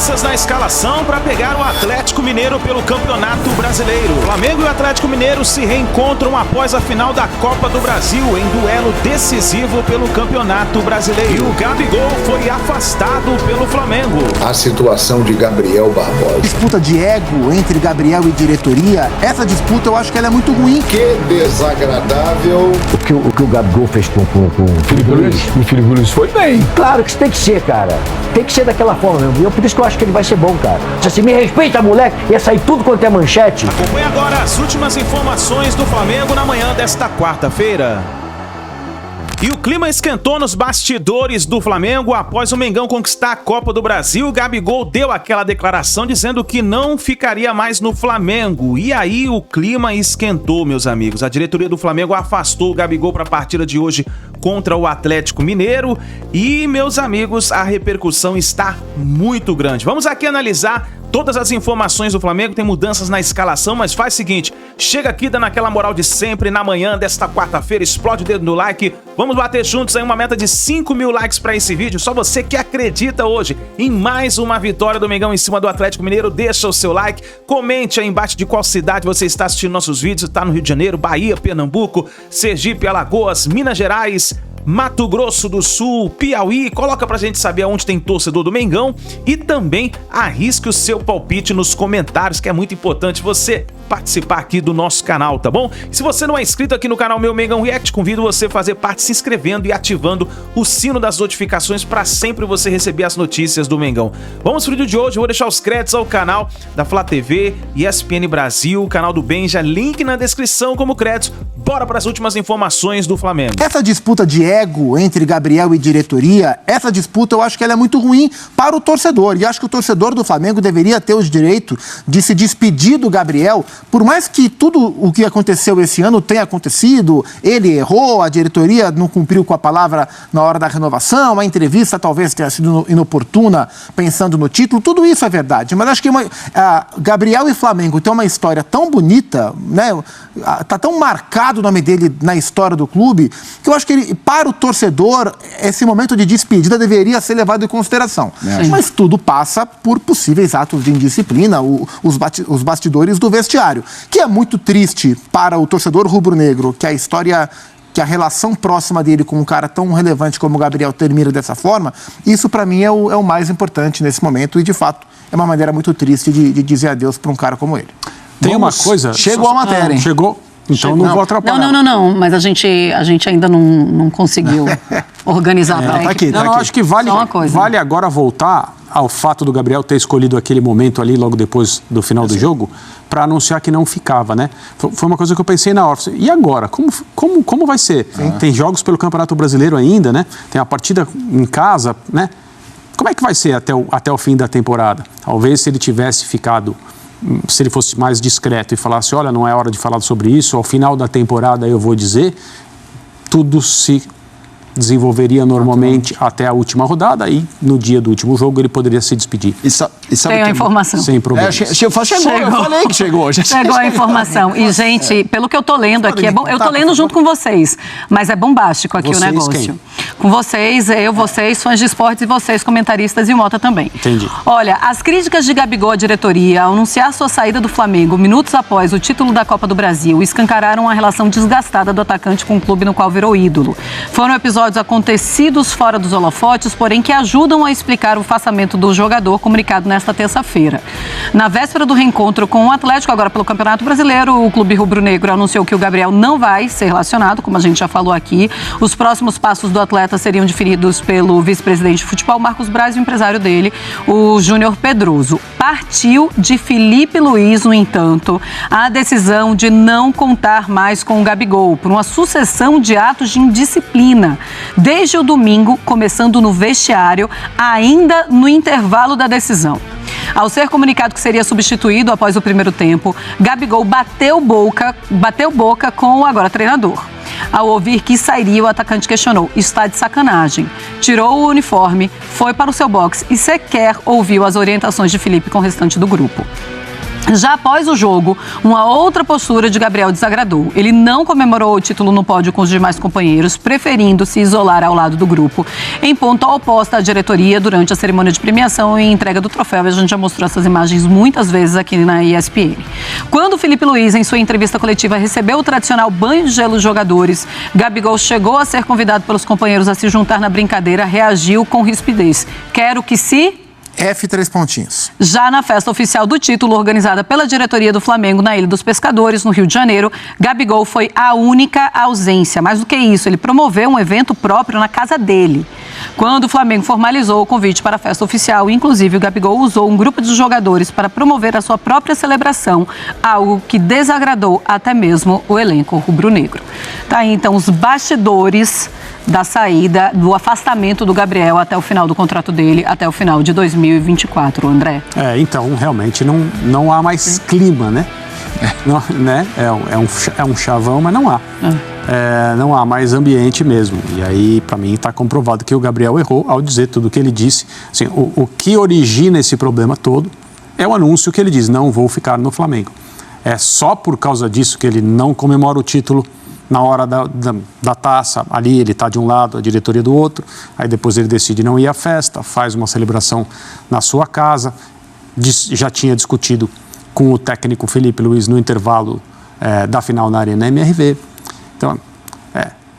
mudanças na escalação para pegar o Atlético Mineiro pelo Campeonato Brasileiro. O Flamengo e o Atlético Mineiro se reencontram após a final da Copa do Brasil em duelo decisivo pelo Campeonato Brasileiro. E o Gabigol foi afastado pelo Flamengo. A situação de Gabriel Barbosa. Disputa de ego entre Gabriel e diretoria. Essa disputa eu acho que ela é muito ruim. Que desagradável. O que o Gabigol fez com o Felipe Luiz. O Felipe Luiz foi bem. Claro que isso tem que ser, cara. Tem que ser daquela forma mesmo. E por isso que eu acho que ele vai ser bom, cara. Se me respeita, moleque, ia sair tudo quanto é manchete. Acompanhe agora as últimas informações do Flamengo na manhã desta quarta-feira. E o clima esquentou nos bastidores do Flamengo após o Mengão conquistar a Copa do Brasil. O Gabigol deu aquela declaração dizendo que não ficaria mais no Flamengo. E aí o clima esquentou, meus amigos. A diretoria do Flamengo afastou o Gabigol para a partida de hoje contra o Atlético Mineiro. E, meus amigos, a repercussão está muito grande. Vamos aqui analisar todas as informações do Flamengo. Tem mudanças na escalação, mas faz o seguinte, chega aqui dando aquela moral de sempre na manhã desta quarta-feira, explode o dedo no like, vamos bater juntos aí uma meta de 5 mil likes para esse vídeo. Só você que acredita hoje em mais uma vitória do Mengão em cima do Atlético Mineiro, deixa o seu like, comente aí embaixo de qual cidade você está assistindo nossos vídeos, está no Rio de Janeiro, Bahia, Pernambuco, Sergipe, Alagoas, Minas Gerais, Mato Grosso do Sul, Piauí. Coloca pra gente saber aonde tem torcedor do Mengão e também arrisque o seu palpite nos comentários, que é muito importante você participar aqui do nosso canal, tá bom? E se você não é inscrito aqui no canal Meu Mengão React, convido você a fazer parte se inscrevendo e ativando o sino das notificações para sempre você receber as notícias do Mengão. Vamos pro vídeo de hoje, eu vou deixar os créditos ao canal da Flá TV, ESPN Brasil, canal do Benja, link na descrição como créditos. Bora para as últimas informações do Flamengo. Essa disputa de ego entre Gabriel e diretoria, essa disputa eu acho que ela é muito ruim para o torcedor. E acho que o torcedor do Flamengo deveria ter o direito de se despedir do Gabriel, por mais que tudo o que aconteceu esse ano tenha acontecido, ele errou, a diretoria não cumpriu com a palavra na hora da renovação, a entrevista talvez tenha sido inoportuna pensando no título, tudo isso é verdade. Mas acho que Gabriel e Flamengo tem uma história tão bonita, né? Tá tão marcado o nome dele na história do clube, que eu acho que para o torcedor, esse momento de despedida deveria ser levado em consideração. Mas tudo passa por possíveis atos de indisciplina, os bastidores do vestiário, que é muito triste para o torcedor rubro-negro, que a relação próxima dele com um cara tão relevante como o Gabriel termina dessa forma. Isso para mim é o mais importante nesse momento e de fato é uma maneira muito triste de dizer adeus para um cara como ele. Tem uma coisa... Chegou a matéria, hein? Chegou? Então não vou atrapalhar. Não, mas a gente ainda não conseguiu organizar para tá aqui. Acho que vale agora voltar ao fato do Gabriel ter escolhido aquele momento ali, logo depois do final do jogo, para anunciar que não ficava, né? Foi uma coisa que eu pensei na hora. E agora? Como vai ser? Tem jogos pelo Campeonato Brasileiro ainda, né? Tem a partida em casa, né? Como é que vai ser até o fim da temporada? Talvez se ele tivesse ficado... Se ele fosse mais discreto e falasse, olha, não é hora de falar sobre isso, ao final da temporada eu vou dizer, tudo se desenvolveria normalmente até a última rodada e no dia do último jogo ele poderia se despedir. Tem a informação. Sem problema. Eu falei que chegou. Chegou a informação. E, gente, pelo que eu tô lendo aqui, é bom. Eu tô lendo junto com vocês, mas é bombástico aqui o negócio. Quem? Com vocês, vocês, fãs de esportes, e vocês, comentaristas, e o Mota também. Entendi. Olha, as críticas de Gabigol à diretoria ao anunciar sua saída do Flamengo minutos após o título da Copa do Brasil escancararam a relação desgastada do atacante com o clube no qual virou ídolo. Foram episódios acontecidos fora dos holofotes, porém que ajudam a explicar o afastamento do jogador comunicado nesta terça-feira. Na véspera do reencontro com o Atlético, agora pelo Campeonato Brasileiro, o clube rubro-negro anunciou que o Gabriel não vai ser relacionado, como a gente já falou aqui. Os próximos passos do atleta seriam definidos pelo vice-presidente de futebol, Marcos Braz, e o empresário dele, o Júnior Pedroso. Partiu de Felipe Luiz, no entanto, a decisão de não contar mais com o Gabigol por uma sucessão de atos de indisciplina. Desde o domingo, começando no vestiário, ainda no intervalo da decisão. Ao ser comunicado que seria substituído após o primeiro tempo, Gabigol bateu boca com o agora treinador. Ao ouvir que sairia, o atacante questionou: está de sacanagem. Tirou o uniforme, foi para o seu box e sequer ouviu as orientações de Felipe com o restante do grupo. Já após o jogo, uma outra postura de Gabriel desagradou. Ele não comemorou o título no pódio com os demais companheiros, preferindo se isolar ao lado do grupo, em ponto oposta à diretoria durante a cerimônia de premiação e entrega do troféu. A gente já mostrou essas imagens muitas vezes aqui na ESPN. Quando Filipe Luís, em sua entrevista coletiva, recebeu o tradicional banho de gelo dos jogadores, Gabigol chegou a ser convidado pelos companheiros a se juntar na brincadeira, reagiu com rispidez. Quero que se... F3 pontinhos. Já na festa oficial do título, organizada pela diretoria do Flamengo na Ilha dos Pescadores, no Rio de Janeiro, Gabigol foi a única ausência. Mais do que isso, ele promoveu um evento próprio na casa dele. Quando o Flamengo formalizou o convite para a festa oficial, inclusive o Gabigol usou um grupo de jogadores para promover a sua própria celebração, algo que desagradou até mesmo o elenco rubro-negro. Tá aí, então, os bastidores da saída, do afastamento do Gabriel até o final do contrato dele, até o final de 2024, André. Então, realmente não há mais clima, né? Não, né? É um chavão, mas não há. Não há mais ambiente mesmo. E aí, para mim, está comprovado que o Gabriel errou ao dizer tudo o que ele disse. Assim, o que origina esse problema todo é o anúncio que ele diz: não vou ficar no Flamengo. É só por causa disso que ele não comemora o título na hora da taça. Ali ele está de um lado, a diretoria do outro. Aí depois ele decide não ir à festa, faz uma celebração na sua casa. Já tinha discutido com o técnico Filipe Luís no intervalo da final na Arena MRV. Então,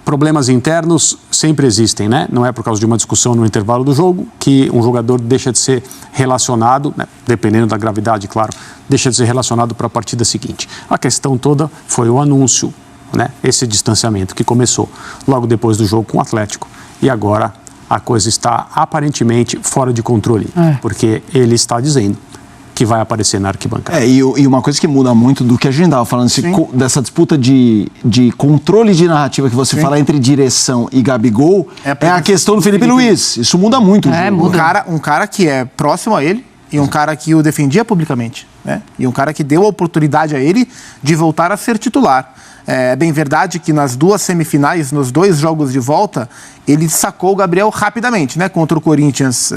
problemas internos sempre existem, né? Não é por causa de uma discussão no intervalo do jogo que um jogador deixa de ser relacionado, né? Dependendo da gravidade, claro, deixa de ser relacionado para a partida seguinte. A questão toda foi o anúncio, né? Esse distanciamento que começou logo depois do jogo com o Atlético. E agora a coisa está aparentemente fora de controle, porque ele está dizendo que vai aparecer na arquibancada. E uma coisa que muda muito do que a gente estava falando, dessa disputa de controle de narrativa que você fala entre direção e Gabigol, é a questão do Filipe Luís. Isso muda muito. Muda. Um cara que é próximo a ele e um cara que o defendia publicamente, né? E um cara que deu a oportunidade a ele de voltar a ser titular. É bem verdade que nas duas semifinais, nos 2 jogos de volta, ele sacou o Gabriel rapidamente, né? Contra o Corinthians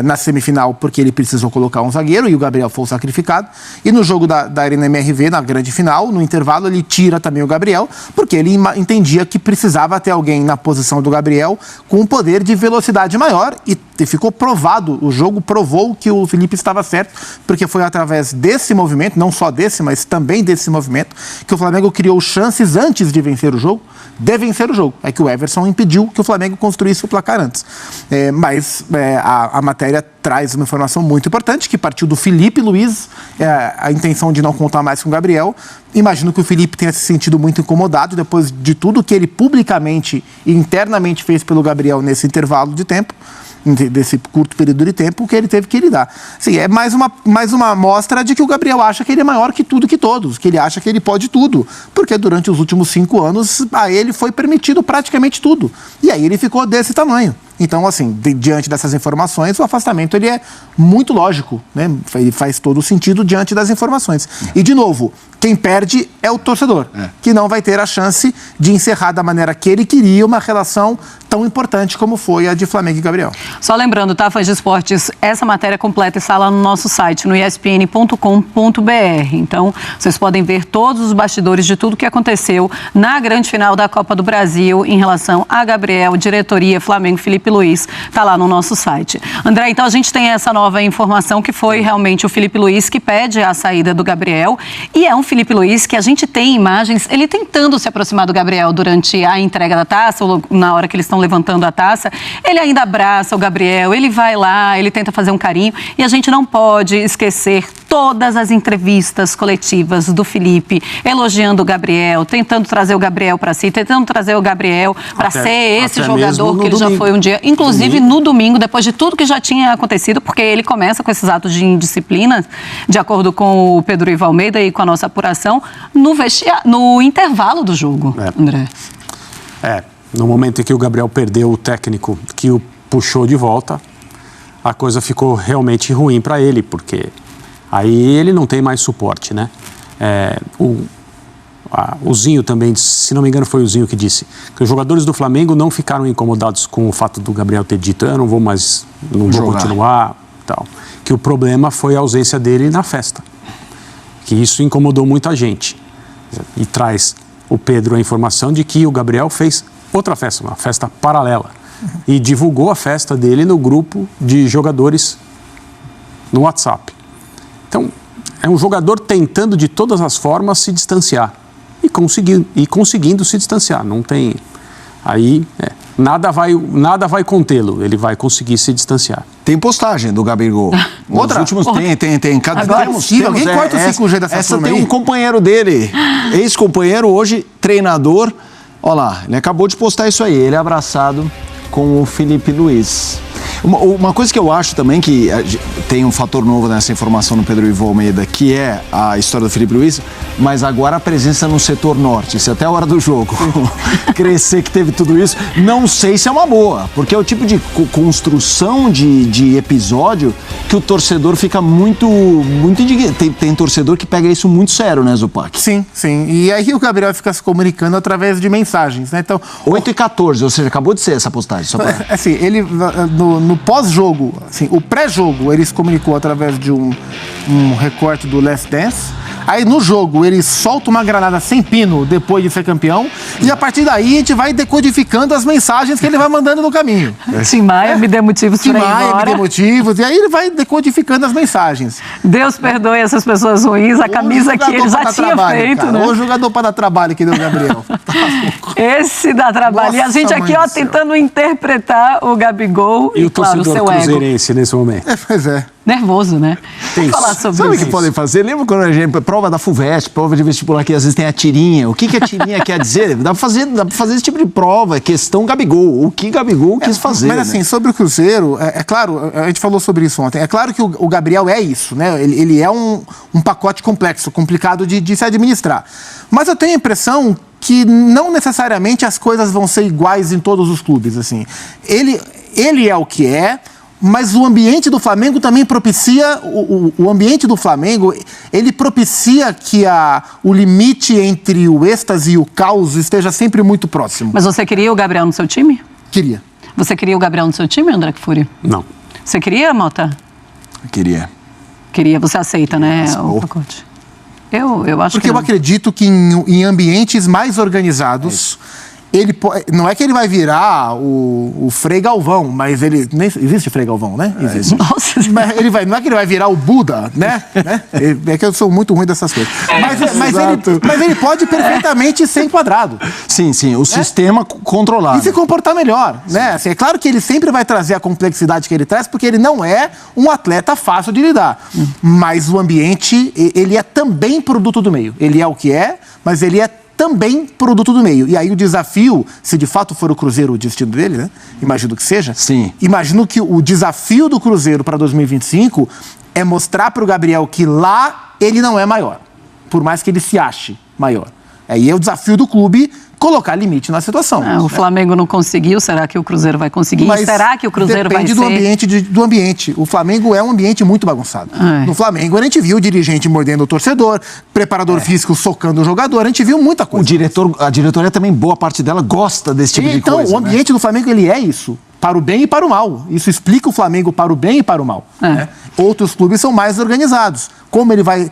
na semifinal, porque ele precisou colocar um zagueiro e o Gabriel foi sacrificado. E no jogo da Arena MRV, na grande final, no intervalo, ele tira também o Gabriel, porque ele entendia que precisava ter alguém na posição do Gabriel com um poder de velocidade maior e ficou provado, o jogo provou que o Felipe estava certo, porque foi através desse movimento, não só desse, mas também desse movimento, que o Flamengo criou chances antes de vencer o jogo, É que o Everson impediu que o Flamengo construísse o placar antes. Mas a matéria traz uma informação muito importante, que partiu do Filipe Luís, a intenção de não contar mais com o Gabriel. Imagino que o Filipe tenha se sentido muito incomodado depois de tudo que ele publicamente e internamente fez pelo Gabriel nesse intervalo de tempo, desse curto período de tempo, que ele teve que lidar. Assim, é mais uma amostra de que o Gabriel acha que ele é maior que tudo, que todos, que ele acha que ele pode tudo, porque durante os últimos 5 anos a ele foi permitido praticamente tudo, e aí ele ficou desse tamanho. Então, assim, diante dessas informações, o afastamento ele é muito lógico, né? Ele faz todo o sentido diante das informações. E, de novo, quem perde é o torcedor, que não vai ter a chance de encerrar da maneira que ele queria uma relação tão importante como foi a de Flamengo e Gabriel. Só lembrando, tá, fãs de esportes, essa matéria completa está lá no nosso site, no espn.com.br. Então, vocês podem ver todos os bastidores de tudo que aconteceu na grande final da Copa do Brasil em relação a Gabriel, diretoria, Flamengo, Filipe Luís, tá lá no nosso site. André, então a gente tem essa nova informação que foi realmente o Filipe Luís que pede a saída do Gabriel, e é um Filipe Luís que a gente tem imagens, ele tentando se aproximar do Gabriel durante a entrega da taça, ou na hora que eles estão levantando a taça, ele ainda abraça o Gabriel, ele vai lá, ele tenta fazer um carinho, e a gente não pode esquecer todas as entrevistas coletivas do Filipe, elogiando o Gabriel, tentando trazer o Gabriel para si, tentando trazer o Gabriel para ser esse jogador que ele já foi um dia. Inclusive no domingo, depois de tudo que já tinha acontecido, porque ele começa com esses atos de indisciplina, de acordo com o Pedro Ivo Almeida e com a nossa apuração, no intervalo do jogo, André. No momento em que o Gabriel perdeu o técnico que o puxou de volta, a coisa ficou realmente ruim para ele, porque aí ele não tem mais suporte, né? O Zinho também, se não me engano foi o Zinho que disse que os jogadores do Flamengo não ficaram incomodados com o fato do Gabriel ter dito eu não vou mais, não vou continuar, tal. Que o problema foi a ausência dele na festa. que isso incomodou muita gente. E traz o Pedro a informação de que o Gabriel fez outra festa, uma festa paralela, e divulgou a festa dele no grupo de jogadores no WhatsApp. Então, é um jogador tentando de todas as formas se distanciar e conseguindo se distanciar. Não tem... Aí, nada vai contê-lo, ele vai conseguir se distanciar. Tem postagem do Gabigol. Outra? Nos últimos tem. Agora, alguém corta o 5G dessa essa turma tem aí? um companheiro dele, ex-companheiro, hoje treinador. Olha lá, ele acabou de postar isso aí, ele abraçado com o Felipe Luiz. Uma coisa que eu acho também que tem um fator novo nessa informação no Pedro Ivo Almeida, que é a história do Felipe Luiz, mas agora a presença no setor norte, se até a hora do jogo crescer que teve tudo isso, não sei se é uma boa, porque é o tipo de construção de episódio que o torcedor fica muito indignado. Tem torcedor que pega isso muito sério, né, Zupac? Sim. E aí o Gabriel fica se comunicando através de mensagens, né? Então, 8h14, ou seja, acabou de ser essa postagem. Só pra... Assim, ele no pós-jogo, assim, o pré-jogo, ele se comunicou através de um recorte do Last Dance. Aí no jogo ele solta uma granada sem pino depois de ser campeão. E a partir daí a gente vai decodificando as mensagens que ele vai mandando no caminho. Tim Maia me dê motivos para ir embora. Me dê motivos. E aí ele vai decodificando as mensagens. Deus perdoe essas pessoas ruins. A camisa que ele já tinha feito, cara, né? O jogador para dar trabalho que deu o Gabriel. Esse dá trabalho. Nossa, e a gente aqui, ó, tentando interpretar o Gabigol e o claro, torcedor o seu ego. cruzeirense nesse momento. Pois é. Nervoso, né? Vamos falar sobre Sabe o isso. que podem fazer? Lembra quando a gente prova da FUVEST, prova de vestibular que às vezes tem a tirinha? O que a tirinha quer dizer? Dá pra fazer esse tipo de prova, é questão Gabigol. O que Gabigol quis fazer. Mas assim, sobre o Cruzeiro, é claro, a gente falou sobre isso ontem, é claro que o Gabriel é isso, né? Ele é um pacote complexo, complicado de se administrar. Mas eu tenho a impressão que não necessariamente as coisas vão ser iguais em todos os clubes, assim. Ele é o que é, mas o ambiente do Flamengo também propicia, o ambiente do Flamengo, ele propicia que o limite entre o êxtase e o caos esteja sempre muito próximo. Mas você queria o Gabriel no seu time? Queria. Você queria o Gabriel no seu time, André Kfouri? Não. Você queria, Mota? Queria. Queria, você aceita, né, o pacote? Eu acho Porque que eu acredito que em ambientes mais organizados, não é que ele vai virar o Frei Galvão, mas ele... Nem, existe Frei Galvão, né? Existe. Nossa. Mas não é que ele vai virar o Buda, né? É que eu sou muito ruim dessas coisas. Mas ele pode perfeitamente ser enquadrado. Sim, o sistema controlado. E se comportar melhor, né? Assim, é claro que ele sempre vai trazer a complexidade que ele traz, porque ele não é um atleta fácil de lidar. Mas o ambiente, ele é também produto do meio. Ele é o que é, mas ele é também produto do meio. E aí o desafio, se de fato for o Cruzeiro o destino dele, né? Imagino que seja. Sim. Imagino que o desafio do Cruzeiro para 2025 é mostrar para o Gabriel que lá ele não é maior. Por mais que ele se ache maior. Aí é o desafio do clube colocar limite na situação. O Flamengo não conseguiu, será que o Cruzeiro vai conseguir? Mas será que o Cruzeiro vai ser? Depende do ambiente. O Flamengo é um ambiente muito bagunçado. No Flamengo a gente viu o dirigente mordendo o torcedor, preparador físico socando o jogador, a gente viu muita coisa. A diretoria também, boa parte dela, gosta desse tipo de coisa. Então, o ambiente do Flamengo, ele é isso. Para o bem e para o mal. Isso explica o Flamengo para o bem e para o mal. Né? Outros clubes são mais organizados. Como ele vai...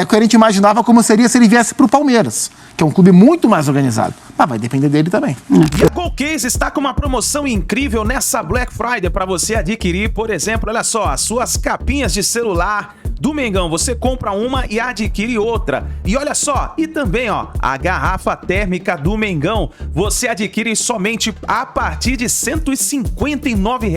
que a gente imaginava como seria se ele viesse para o Palmeiras, que é um clube muito mais organizado. Mas vai depender dele também. E a GoCase está com uma promoção incrível nessa Black Friday para você adquirir, por exemplo, olha só, as suas capinhas de celular do Mengão. Você compra uma e adquire outra. E olha só, e também, ó, a garrafa térmica do Mengão. Você adquire somente a partir de R$ 159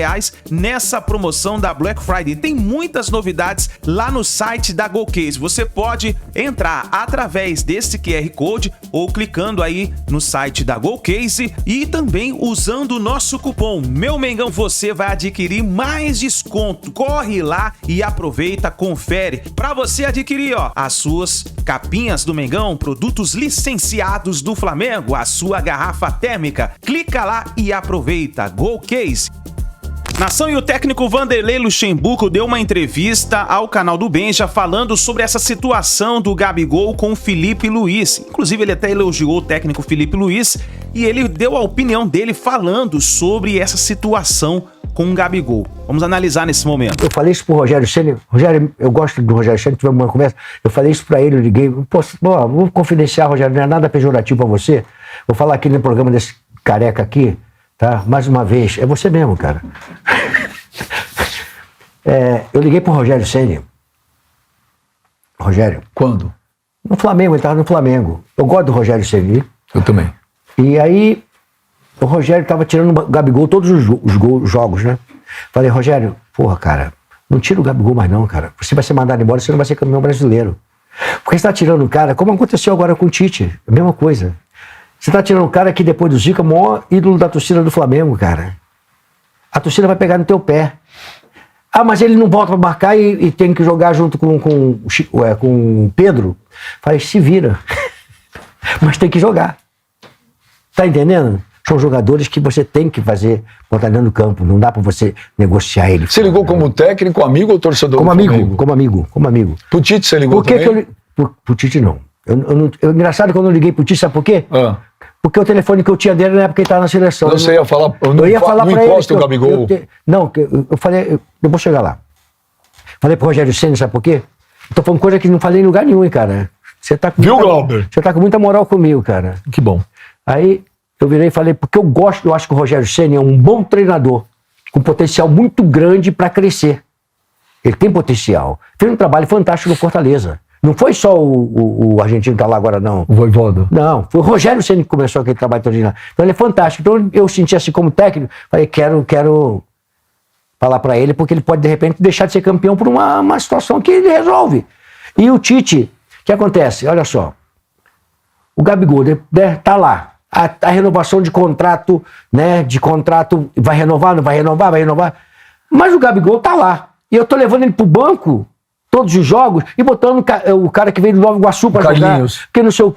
nessa promoção da Black Friday. Tem muitas novidades lá no site da GoCase. Você pode entrar através desse QR Code ou clicando aí no site da GoCase e também usando o nosso cupom Meu Mengão, você vai adquirir mais desconto. Corre lá e aproveita, confere. Para você adquirir, ó, as suas capinhas do Mengão, produtos licenciados do Flamengo, a sua garrafa térmica. Clica lá e aproveita. GoCase. Nação, e o técnico Vanderlei Luxemburgo deu uma entrevista ao canal do Benja falando sobre essa situação do Gabigol com o Felipe Luiz. Inclusive, ele até elogiou o técnico Felipe Luiz e ele deu a opinião dele falando sobre essa situação com o Gabigol. Vamos analisar nesse momento. Eu falei isso pro Rogério Ceni. Rogério, eu gosto do Rogério Ceni, tivemos uma conversa. Eu falei isso pra ele, eu liguei. Pô, vou confidenciar, Rogério, não é nada pejorativo pra você. Vou falar aqui no programa desse careca aqui, tá? Mais uma vez. É você mesmo, cara. Eu liguei pro Rogério Ceni. Rogério. Quando? No Flamengo, ele tava no Flamengo. Eu gosto do Rogério Ceni. Eu também. E aí, o Rogério tava tirando o Gabigol todos os jogos, né? Falei, Rogério, porra, cara, não tira o Gabigol mais não, cara. Você vai ser mandado embora, você não vai ser campeão brasileiro. Porque você tá tirando o cara, como aconteceu agora com o Tite, a mesma coisa. Você tá tirando um cara que depois do Zico é o maior ídolo da torcida do Flamengo, cara. A torcida vai pegar no teu pé. Ah, mas ele não volta pra marcar e tem que jogar junto com o Pedro. Falei, se vira. Mas tem que jogar. Tá entendendo? São jogadores que você tem que fazer botar dentro do campo. Não dá pra você negociar ele. Você ligou como técnico, amigo ou torcedor como do amigo, Flamengo? como amigo. Pro Tite você ligou Por que também? pro Tite não. Engraçado que eu não liguei pro Tite, sabe por quê? Ah. Porque o telefone que eu tinha dele na época ele estava na seleção. Não, você ia falar, eu ia falar não pra encosta ele. o Gabigol. Não, eu falei, eu vou chegar lá. Falei pro Rogério Ceni, sabe por quê? Eu tô falando coisa que não falei em lugar nenhum, hein, cara. Você tá com Viu, muita, Glauber? Você tá com muita moral comigo, cara. Que bom. Aí eu virei e falei, porque eu acho que o Rogério Ceni é um bom treinador, com potencial muito grande para crescer. Ele tem potencial. Fez um trabalho fantástico no Fortaleza. Não foi só o argentino que tá lá agora, não. O Voivoda. Não, foi o Rogério Ceni que começou aquele trabalho todo lá. Então ele é fantástico. Então eu senti assim como técnico, falei, quero falar para ele, porque ele pode de repente deixar de ser campeão por uma situação que ele resolve. E o Tite, o que acontece? Olha só, o Gabigol tá lá. A renovação de contrato, né? De contrato, vai renovar, não vai renovar, vai renovar. Mas o Gabigol tá lá. E eu tô levando ele pro banco, todos os jogos, e botando o cara que veio do Nova Iguaçu pra jogar, que não sei o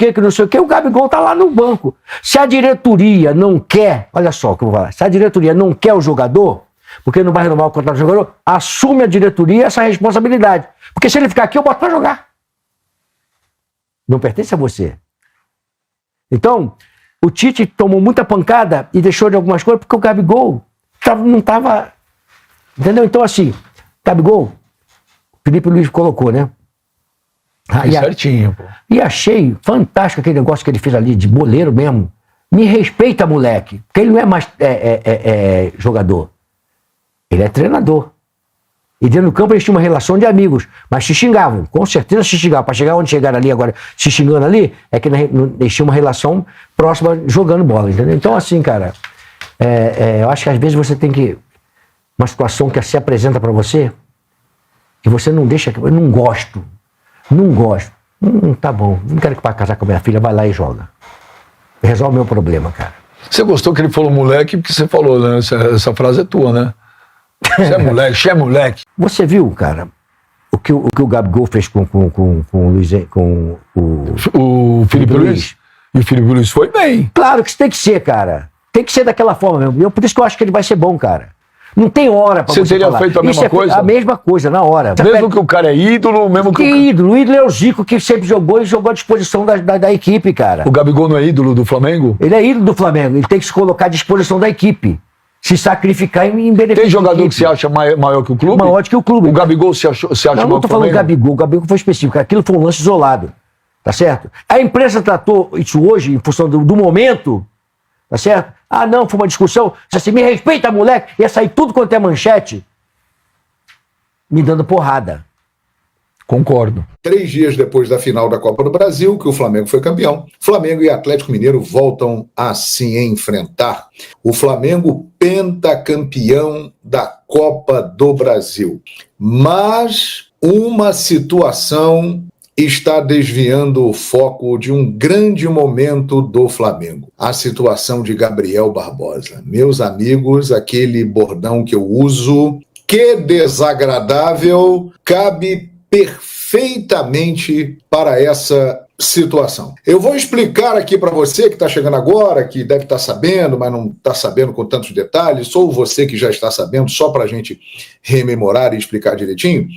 que, o Gabigol tá lá no banco. Se a diretoria não quer, olha só o que eu vou falar, se a diretoria não quer o jogador, porque não vai renovar o contrato do jogador, assume a diretoria essa responsabilidade. Porque se ele ficar aqui, eu boto pra jogar. Não pertence a você. Então, o Tite tomou muita pancada e deixou de algumas coisas, porque o Gabigol não tava... Entendeu? Então, assim, Gabigol, Felipe Luiz colocou, né? Certinho, pô. E achei fantástico aquele negócio que ele fez ali, de boleiro mesmo. Me respeita, moleque. Porque ele não é mais jogador. Ele é treinador. E dentro do campo eles tinham uma relação de amigos. Mas se xingavam. Com certeza se xingavam. Para chegar onde chegaram ali agora, se xingando ali, é que eles tinham uma relação próxima jogando bola, entendeu? Então, assim, cara, eu acho que às vezes você tem que... Uma situação que se apresenta para você e você não deixa... Eu não gosto. Tá bom. Não quero que para casar com a minha filha, vai lá e joga. Resolve o meu problema, cara. Você gostou que ele falou moleque, porque você falou, né? Essa frase é tua, né? Você é moleque. Você viu, cara, o que o Gabigol fez com o Felipe Luiz? E o Felipe Luiz foi bem. Claro que isso tem que ser, cara. Tem que ser daquela forma mesmo. Por isso que eu acho que ele vai ser bom, cara. Não tem hora pra você teria falar. feito a mesma coisa? A mesma coisa, na hora. Mesmo que o cara é ídolo, mesmo que... ídolo? O ídolo é o Zico, que sempre jogou e jogou à disposição da equipe, cara. O Gabigol não é ídolo do Flamengo? Ele é ídolo do Flamengo. Ele tem que se colocar à disposição da equipe. Se sacrificar em benefício. Tem jogador que você acha maior que o clube? Maior que o clube. O Gabigol você acha maior que o Flamengo? Não, não tô falando do Gabigol. O Gabigol foi específico. Aquilo foi um lance isolado. Tá certo? A imprensa tratou isso hoje, em função do momento, tá certo? Ah, não, foi uma discussão. Assim, me respeita, moleque. Ia sair tudo quanto é manchete, me dando porrada. Concordo. 3 dias depois da final da Copa do Brasil, que o Flamengo foi campeão, Flamengo e Atlético Mineiro voltam a se enfrentar. O Flamengo pentacampeão da Copa do Brasil. Mas uma situação está desviando o foco de um grande momento do Flamengo. A situação de Gabriel Barbosa. Meus amigos, aquele bordão que eu uso, que desagradável, cabe perfeitamente para essa situação. Eu vou explicar aqui para você que está chegando agora, que deve estar sabendo, mas não está sabendo com tantos detalhes, ou você que já está sabendo, só para a gente rememorar e explicar direitinho,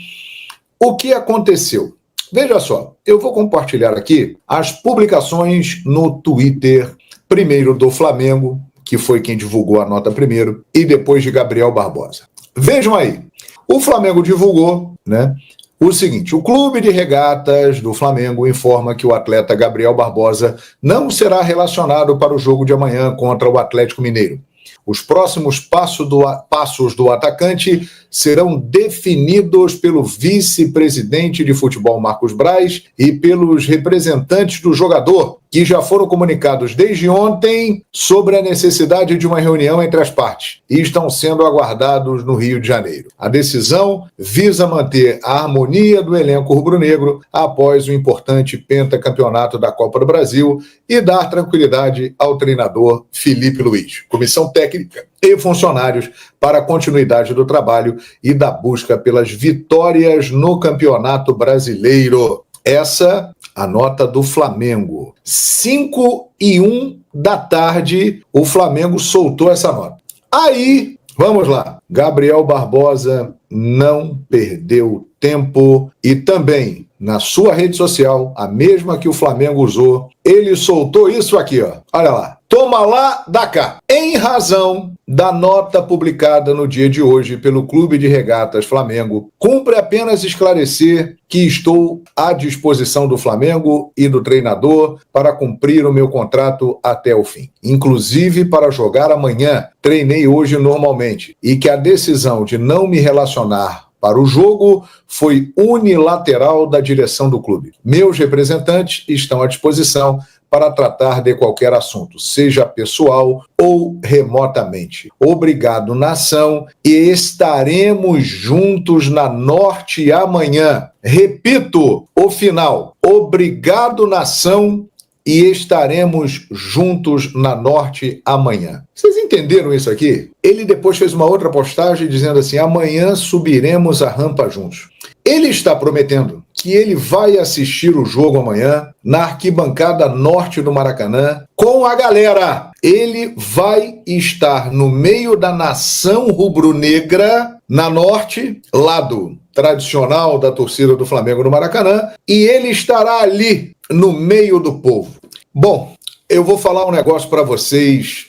o que aconteceu. Veja só, eu vou compartilhar aqui as publicações no Twitter, primeiro do Flamengo, que foi quem divulgou a nota primeiro, e depois de Gabriel Barbosa. Vejam aí, o Flamengo divulgou, né, o seguinte: o Clube de Regatas do Flamengo informa que o atleta Gabriel Barbosa não será relacionado para o jogo de amanhã contra o Atlético Mineiro. Os próximos passos do atacante serão definidos pelo vice-presidente de futebol Marcos Braz e pelos representantes do jogador, que já foram comunicados desde ontem sobre a necessidade de uma reunião entre as partes e estão sendo aguardados no Rio de Janeiro. A decisão visa manter a harmonia do elenco rubro-negro após o importante pentacampeonato da Copa do Brasil e dar tranquilidade ao treinador Felipe Luiz, comissão técnica e funcionários para a continuidade do trabalho e da busca pelas vitórias no Campeonato Brasileiro. Essa a nota do Flamengo. 5:01 da tarde, o Flamengo soltou essa nota. Aí, vamos lá, Gabriel Barbosa não perdeu tempo e também na sua rede social, a mesma que o Flamengo usou, ele soltou isso aqui, ó. Olha lá. Toma lá, dá cá. Em razão da nota publicada no dia de hoje pelo Clube de Regatas Flamengo, cumpre apenas esclarecer que estou à disposição do Flamengo e do treinador para cumprir o meu contrato até o fim. Inclusive para jogar amanhã, treinei hoje normalmente, e que a decisão de não me relacionar para o jogo foi unilateral da direção do clube. Meus representantes estão à disposição para tratar de qualquer assunto, seja pessoal ou remotamente. Obrigado, nação, e estaremos juntos na Norte amanhã. Repito o final. Obrigado, nação, e estaremos juntos na Norte amanhã. Vocês entenderam isso aqui? Ele depois fez uma outra postagem dizendo assim: amanhã subiremos a rampa juntos. Ele está prometendo que ele vai assistir o jogo amanhã na arquibancada norte do Maracanã com a galera. Ele vai estar no meio da nação rubro-negra na norte, lado tradicional da torcida do Flamengo no Maracanã, e ele estará ali no meio do povo. Bom, eu vou falar um negócio para vocês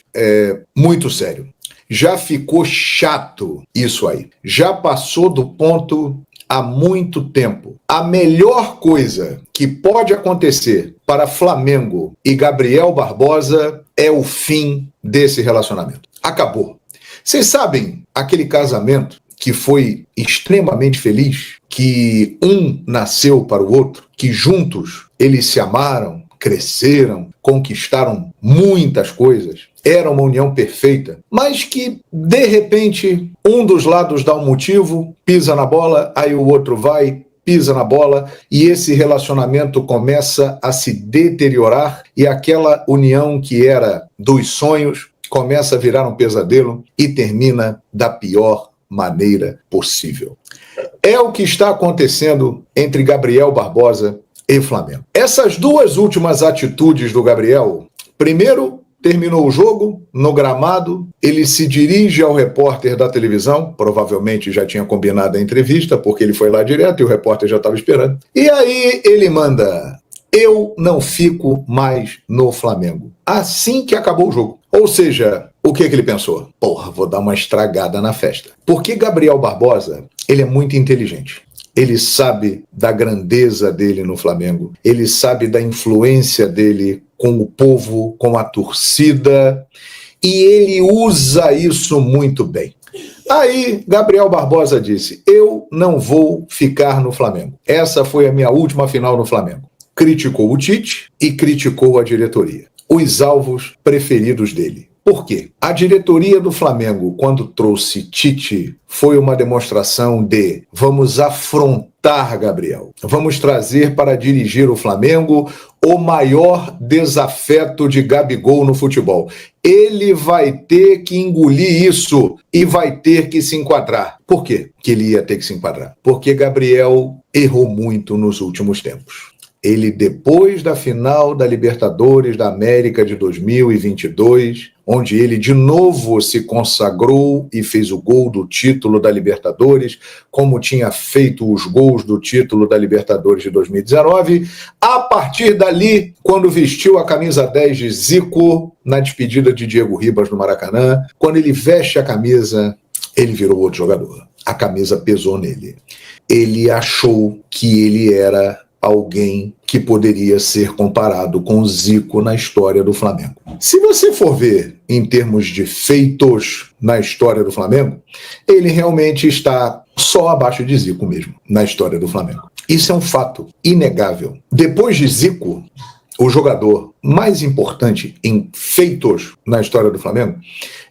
muito sério. Já ficou chato isso aí. Já passou do ponto há muito tempo. A melhor coisa que pode acontecer para Flamengo e Gabriel Barbosa é o fim desse relacionamento. Acabou. Vocês sabem aquele casamento que foi extremamente feliz, que um nasceu para o outro, que juntos eles se amaram, cresceram, conquistaram muitas coisas, era uma união perfeita, mas que, de repente, um dos lados dá um motivo, pisa na bola, aí o outro vai, pisa na bola, e esse relacionamento começa a se deteriorar, e aquela união que era dos sonhos começa a virar um pesadelo e termina da pior maneira possível. É o que está acontecendo entre Gabriel Barbosa e Flamengo. Essas duas últimas atitudes do Gabriel, primeiro, terminou o jogo, no gramado, ele se dirige ao repórter da televisão, provavelmente já tinha combinado a entrevista, porque ele foi lá direto e o repórter já estava esperando. E aí ele manda: eu não fico mais no Flamengo. Assim que acabou o jogo. Ou seja, o que ele pensou? Porra, vou dar uma estragada na festa. Porque Gabriel Barbosa, ele é muito inteligente. Ele sabe da grandeza dele no Flamengo. Ele sabe da influência dele com o povo, com a torcida. E ele usa isso muito bem. Aí, Gabriel Barbosa disse: eu não vou ficar no Flamengo. Essa foi a minha última final no Flamengo. Criticou o Tite e criticou a diretoria. Os alvos preferidos dele. Por quê? A diretoria do Flamengo, quando trouxe Tite, foi uma demonstração de: vamos afrontar Gabriel. Vamos trazer para dirigir o Flamengo o maior desafeto de Gabigol no futebol. Ele vai ter que engolir isso e vai ter que se enquadrar. Por quê que ele ia ter que se enquadrar? Porque Gabriel errou muito nos últimos tempos. Ele, depois da final da Libertadores da América de 2022, onde ele de novo se consagrou e fez o gol do título da Libertadores, como tinha feito os gols do título da Libertadores de 2019, a partir dali, quando vestiu a camisa 10 de Zico, na despedida de Diego Ribas no Maracanã, quando ele veste a camisa, ele virou outro jogador. A camisa pesou nele. Ele achou que ele era alguém que poderia ser comparado com Zico na história do Flamengo. Se você for ver em termos de feitos na história do Flamengo, ele realmente está só abaixo de Zico mesmo, na história do Flamengo. Isso é um fato inegável. Depois de Zico, o jogador mais importante em feitos na história do Flamengo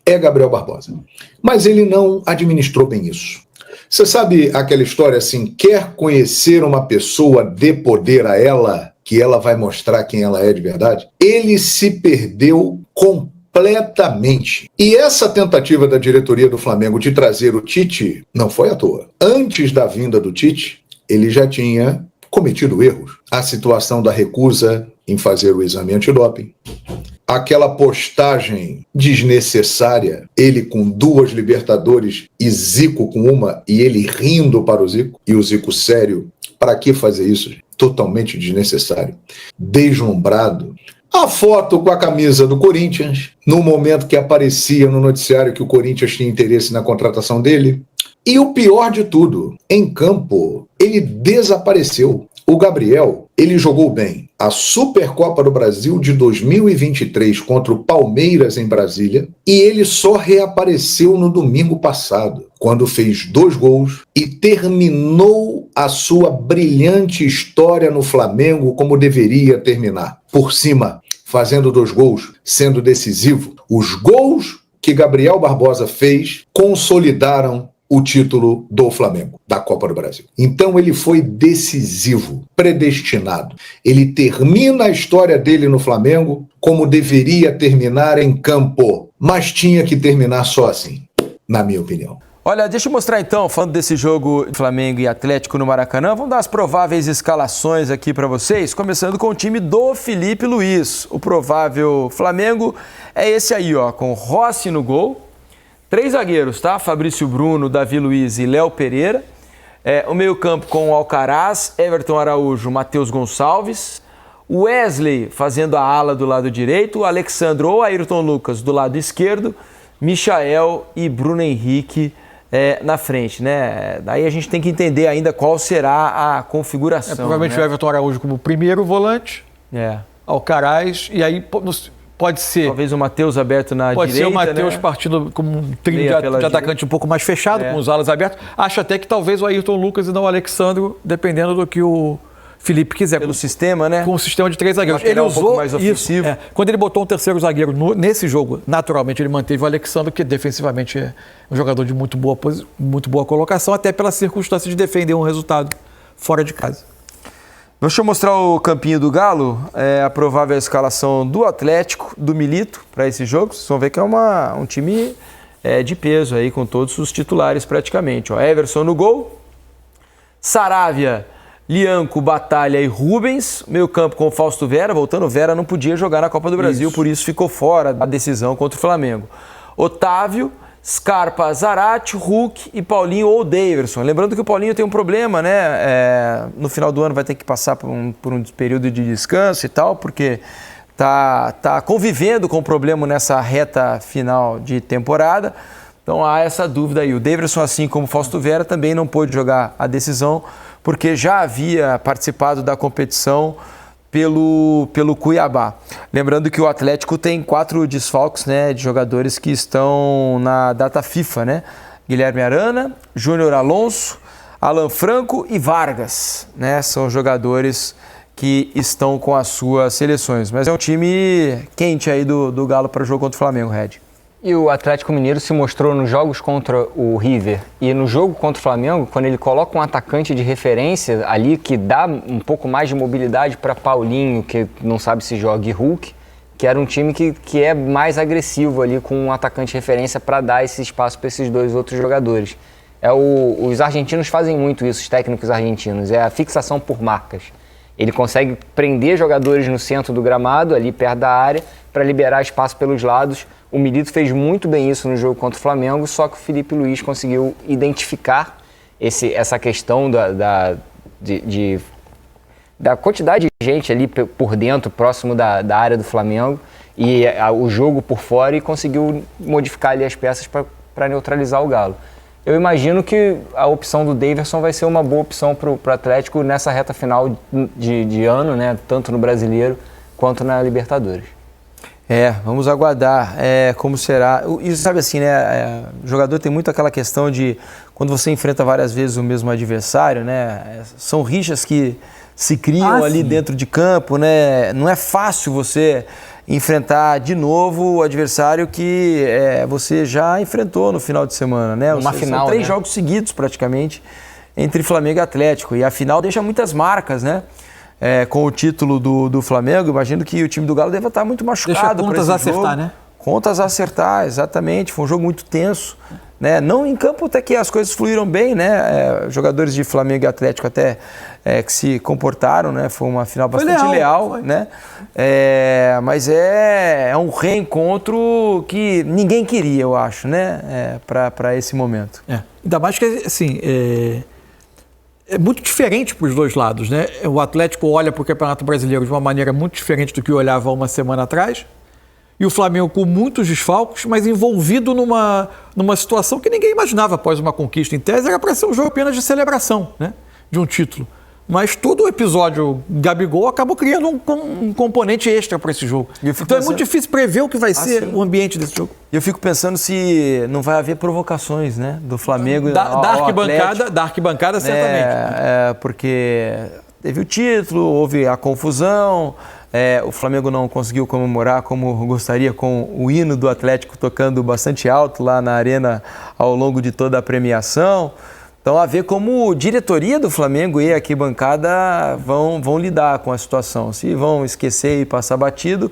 é Gabriel Barbosa. Mas ele não administrou bem isso. Você sabe aquela história assim, quer conhecer uma pessoa, dê poder a ela, que ela vai mostrar quem ela é de verdade? Ele se perdeu completamente. E essa tentativa da diretoria do Flamengo de trazer o Tite não foi à toa. Antes da vinda do Tite, ele já tinha cometido erros. A situação da recusa em fazer o exame antidoping, aquela postagem desnecessária, ele com 2 Libertadores e Zico com uma, e ele rindo para o Zico, e o Zico sério. Para que fazer isso? Totalmente desnecessário. Deslumbrado. A foto com a camisa do Corinthians, no momento que aparecia no noticiário que o Corinthians tinha interesse na contratação dele. E o pior de tudo, em campo, ele desapareceu. O Gabriel, ele jogou bem a Supercopa do Brasil de 2023 contra o Palmeiras em Brasília, e ele só reapareceu no domingo passado, quando fez 2 gols e terminou a sua brilhante história no Flamengo como deveria terminar. Por cima, fazendo 2 gols, sendo decisivo. Os gols que Gabriel Barbosa fez consolidaram o título do Flamengo, da Copa do Brasil. Então ele foi decisivo, predestinado. Ele termina a história dele no Flamengo como deveria terminar em campo, mas tinha que terminar só assim, na minha opinião. Olha, deixa eu mostrar então, falando desse jogo Flamengo e Atlético no Maracanã, vamos dar as prováveis escalações aqui para vocês, começando com o time do Felipe Luiz. O provável Flamengo é esse aí, ó, com Rossi no gol, 3 zagueiros, tá? Fabrício Bruno, Davi Luiz e Léo Pereira. O meio-campo com Alcaraz, Everton Araújo, Matheus Gonçalves. Wesley fazendo a ala do lado direito, Alexandre ou Ayrton Lucas do lado esquerdo, Michael e Bruno Henrique na frente, né? Daí a gente tem que entender ainda qual será a configuração. Provavelmente, né? O Everton Araújo como primeiro volante, Alcaraz, e aí pode ser... Talvez o Matheus aberto na direita, Pode ser o Matheus, né? partindo como um trio de atacante um pouco mais fechado, com os alas abertos. Acho até que talvez o Ayrton Lucas e não o Alexandre, dependendo do que o Felipe quiser. Pelo sistema, né? Com o sistema de 3 zagueiros. Ele usou um pouco mais ofensivo. Isso. Quando ele botou um terceiro zagueiro nesse jogo, naturalmente ele manteve o Alexandre, que defensivamente é um jogador de muito boa colocação, até pela circunstância de defender um resultado fora de casa. Deixa eu mostrar o campinho do Galo, a provável escalação do Atlético, do Milito, para esse jogo. Vocês vão ver que é um time de peso aí, com todos os titulares praticamente. Ó, Everson no gol, Saravia, Lianco, Batalha e Rubens. Meio campo com o Fausto Vera, voltando, Vera não podia jogar na Copa do Brasil, por isso ficou fora da decisão contra o Flamengo. Otávio, Scarpa, Zarate, Hulk e Paulinho ou Daverson. Lembrando que o Paulinho tem um problema, né? No final do ano vai ter que passar por um período de descanso e tal, porque tá convivendo com o problema nessa reta final de temporada. Então há essa dúvida aí. O Daverson, assim como o Fausto Vera, também não pôde jogar a decisão, porque já havia participado da competição pelo Cuiabá. Lembrando que o Atlético tem 4 desfalques, né, de jogadores que estão na data FIFA, né? Guilherme Arana, Júnior Alonso, Alan Franco e Vargas, né? São jogadores que estão com as suas seleções. Mas é um time quente aí do Galo para o jogo contra o Flamengo, Red. E o Atlético Mineiro se mostrou nos jogos contra o River e no jogo contra o Flamengo, quando ele coloca um atacante de referência ali que dá um pouco mais de mobilidade para Paulinho, que não sabe se joga, e Hulk, que era um time que é mais agressivo ali com um atacante de referência para dar esse espaço para esses 2 outros jogadores. Os argentinos fazem muito isso, os técnicos argentinos, é a fixação por marcas. Ele consegue prender jogadores no centro do gramado, ali perto da área, para liberar espaço pelos lados. O Milito fez muito bem isso no jogo contra o Flamengo, só que o Felipe Luiz conseguiu identificar essa questão da quantidade de gente ali por dentro, próximo da área do Flamengo, e o jogo por fora, e conseguiu modificar ali as peças para neutralizar o Galo. Eu imagino que a opção do Daverson vai ser uma boa opção para o Atlético nessa reta final de ano, né? Tanto no Brasileiro quanto na Libertadores. Vamos aguardar como será. E sabe assim, né? O jogador tem muito aquela questão de quando você enfrenta várias vezes o mesmo adversário, né? São rixas que se criam ali dentro de campo, né? Não é fácil você enfrentar de novo o adversário que você já enfrentou no final de semana, né? Uma final, são 3 jogos seguidos praticamente entre Flamengo e Atlético, e a final deixa muitas marcas, né? Com o título do Flamengo, imagino que o time do Galo deve estar muito machucado. Deixa contas a acertar, né? Contas a acertar, exatamente. Foi um jogo muito tenso, né? Não em campo, até que as coisas fluíram bem, né? Jogadores de Flamengo e Atlético até que se comportaram, né? Foi uma final bastante leal, né? Mas é um reencontro que ninguém queria, eu acho, né? Para esse momento. Ainda mais que, assim, é muito diferente para os dois lados, né? O Atlético olha para o Campeonato Brasileiro de uma maneira muito diferente do que olhava há uma semana atrás, e o Flamengo com muitos desfalques, mas envolvido numa situação que ninguém imaginava após uma conquista. Em tese era para ser um jogo apenas de celebração, né? De um título. Mas todo o episódio Gabigol acabou criando um componente extra para esse jogo. Então é muito difícil prever o que vai ser o ambiente desse jogo. E eu fico pensando se não vai haver provocações, né? Do Flamengo da arquibancada, certamente. Porque teve o título, houve a confusão, o Flamengo não conseguiu comemorar como gostaria, com o hino do Atlético tocando bastante alto lá na arena ao longo de toda a premiação. Então, a ver como diretoria do Flamengo e a arquibancada vão lidar com a situação. Se vão esquecer e passar batido,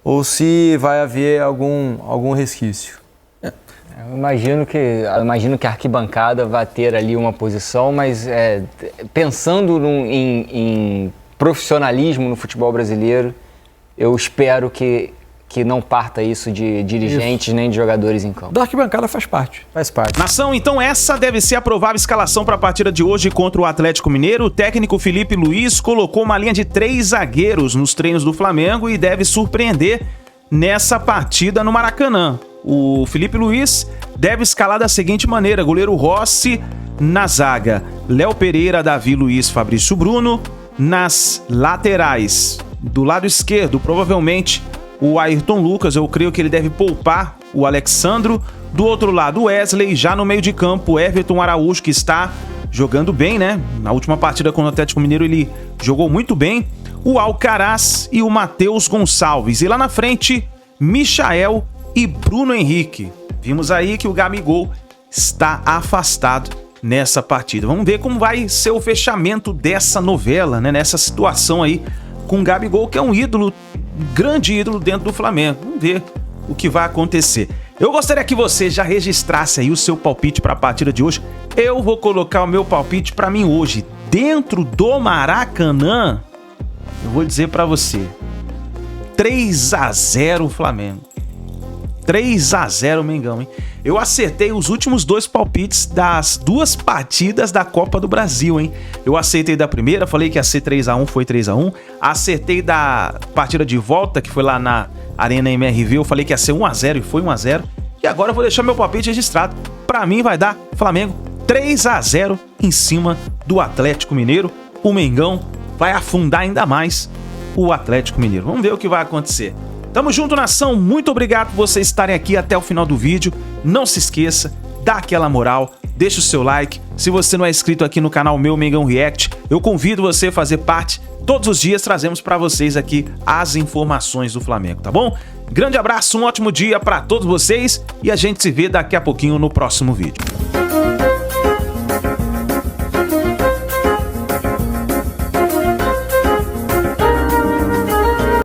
ou se vai haver algum resquício. Eu imagino que a arquibancada vai ter ali uma posição, mas pensando em profissionalismo no futebol brasileiro, eu espero que não parta isso de dirigentes nem de jogadores em campo. Da arquibancada faz parte. Nação, então essa deve ser a provável escalação para a partida de hoje contra o Atlético Mineiro. O técnico Felipe Luiz colocou uma linha de 3 zagueiros nos treinos do Flamengo e deve surpreender nessa partida no Maracanã. O Felipe Luiz deve escalar da seguinte maneira: goleiro Rossi na zaga, Léo Pereira, Davi Luiz, Fabrício Bruno. Nas laterais, do lado esquerdo, provavelmente o Ayrton Lucas, eu creio que ele deve poupar o Alexandro. Do outro lado, o Wesley. Já no meio de campo, Everton Araújo, que está jogando bem, né? Na última partida contra o Atlético Mineiro ele jogou muito bem. O Alcaraz e o Matheus Gonçalves. E lá na frente, Michael e Bruno Henrique. Vimos aí que o Gabigol está afastado nessa partida. Vamos ver como vai ser o fechamento dessa novela, né? Nessa situação aí com o Gabigol, que é um ídolo, grande ídolo dentro do Flamengo. Vamos ver o que vai acontecer. Eu gostaria que você já registrasse aí o seu palpite para a partida de hoje. Eu vou colocar o meu palpite para mim hoje dentro do Maracanã. Eu vou dizer para você: 3-0 Flamengo. 3-0 Mengão, hein? Eu acertei os últimos 2 palpites das 2 partidas da Copa do Brasil, hein? Eu acertei da primeira, falei que ia ser 3-1, foi 3-1. Acertei da partida de volta, que foi lá na Arena MRV, eu falei que ia ser 1-0 e foi 1-0. E agora eu vou deixar meu palpite registrado. Pra mim vai dar Flamengo 3-0 em cima do Atlético Mineiro. O Mengão vai afundar ainda mais o Atlético Mineiro. Vamos ver o que vai acontecer. Tamo junto, nação. Muito obrigado por vocês estarem aqui até o final do vídeo. Não se esqueça, dá aquela moral, deixa o seu like. Se você não é inscrito aqui no canal Meu Mengão React, eu convido você a fazer parte. Todos os dias trazemos para vocês aqui as informações do Flamengo, tá bom? Grande abraço, um ótimo dia para todos vocês e a gente se vê daqui a pouquinho no próximo vídeo.